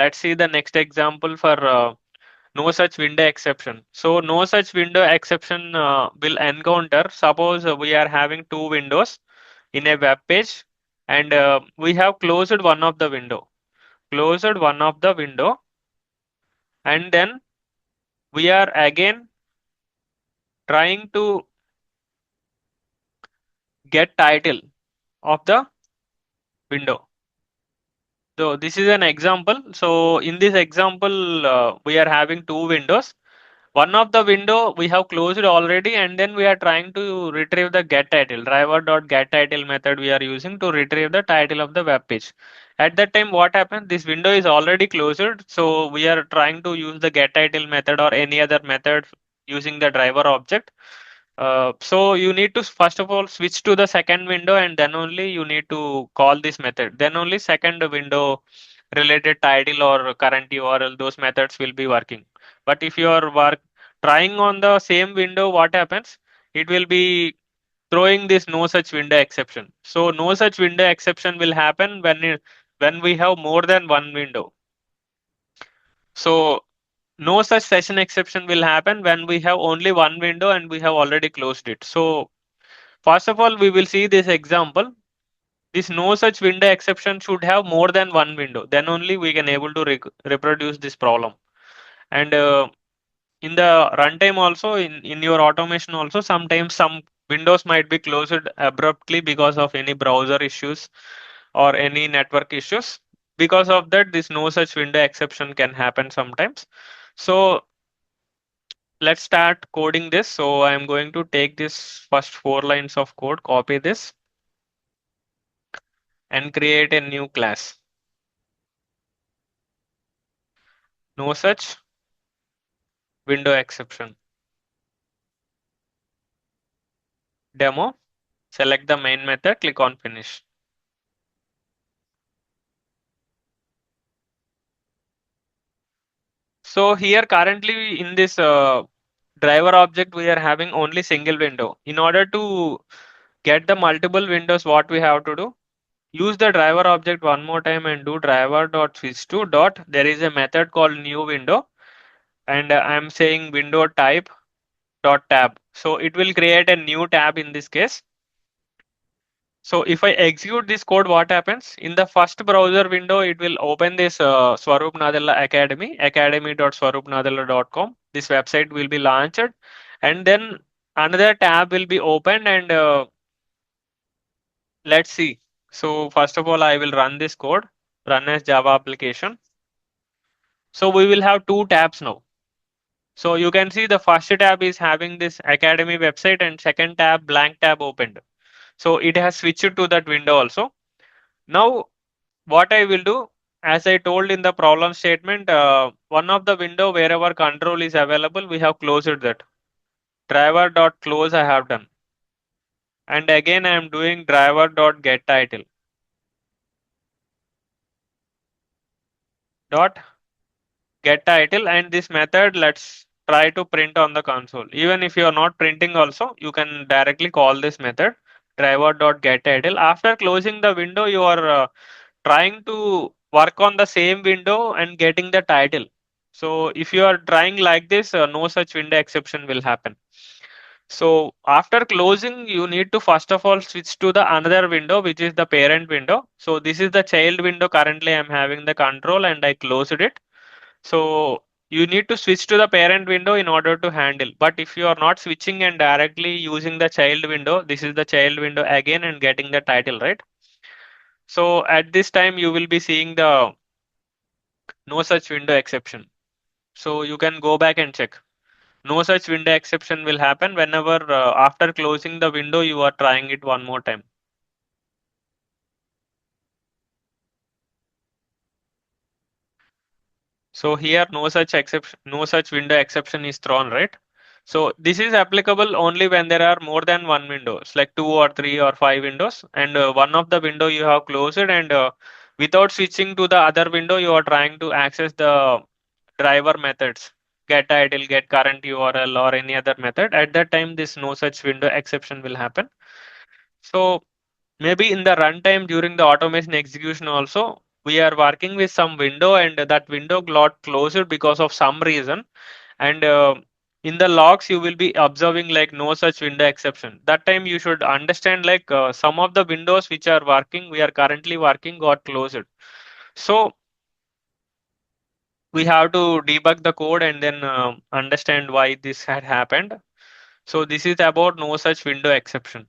let's see the next example for no such window exception. So no such window exception will encounter, suppose we are having two windows in a web page, and we have closed one of the window, and then we are again trying to get title of the window. So this is an example. So in this example, we are having two windows. One of the window we have closed already, and then we are trying to retrieve the get title. Driver.getTitle method we are using to retrieve the title of the web page. At that time, what happens? This window is already closed, so we are trying to use the get title method or any other method using the driver object. So you need to first of all switch to the second window, and then only you need to call this method. Then only second window related title or current URL, those methods will be working. But if you are trying on the same window, what happens? It will be throwing this no such window exception. So no such window exception will happen when we have more than one window. So no such session exception will happen when we have only one window and we have already closed it. So first of all, we will see this example. This no such window exception should have more than one window. Then only we can able to reproduce this problem. And in the runtime also, in your automation also, sometimes some windows might be closed abruptly because of any browser issues or any network issues. Because of that, this no such window exception can happen sometimes. So let's start coding this. So I'm going to take this first 4 lines of code, copy this, and create a new class. No such window exception. Demo. Select the main method, click on finish. So here currently in this driver object, we are having only single window. In order to get the multiple windows, what we have to do? Use the driver object one more time and do driver.switch to dot. There is a method called new window, and I'm saying window type dot tab. So it will create a new tab in this case. So if I execute this code, what happens? In the first browser window, it will open this Swaroop Nadella Academy, academy.swaroopnadella.com. This website will be launched, and then another tab will be opened, and let's see. So first of all, I will run this code, run as Java application. So we will have two tabs now. So you can see the first tab is having this Academy website, and second tab, blank tab opened. So it has switched to that window also. Now what I will do, as I told in the problem statement, one of the window wherever control is available, we have closed that. Driver.close I have done. And again I am doing driver.getTitle. Dot get title, and this method, let's try to print on the console. Even if you are not printing also, you can directly call this method driver.getTitle. After closing the window, you are trying to work on the same window and getting the title. So if you are trying like this, no such window exception will happen. So after closing, you need to first of all switch to the another window, which is the parent window. So this is the child window. Currently I'm having the control and I closed it. So you need to switch to the parent window in order to handle. But if you are not switching and directly using the child window, this is the child window again and getting the title, right? So at this time, you will be seeing the no such window exception. So you can go back and check. No such window exception will happen whenever after closing the window, you are trying it one more time. So here no such window exception is thrown, right? So this is applicable only when there are more than one windows, like two or three or five windows, and one of the window you have closed, and without switching to the other window, you are trying to access the driver methods, get title, get current URL, or any other method. At that time, this no such window exception will happen. So maybe in the runtime during the automation execution also, we are working with some window and that window got closed because of some reason, and in the logs you will be observing like no such window exception. That time you should understand like some of the windows which are working, we are currently working, got closed. So we have to debug the code and then understand why this had happened. So this is about no such window exception.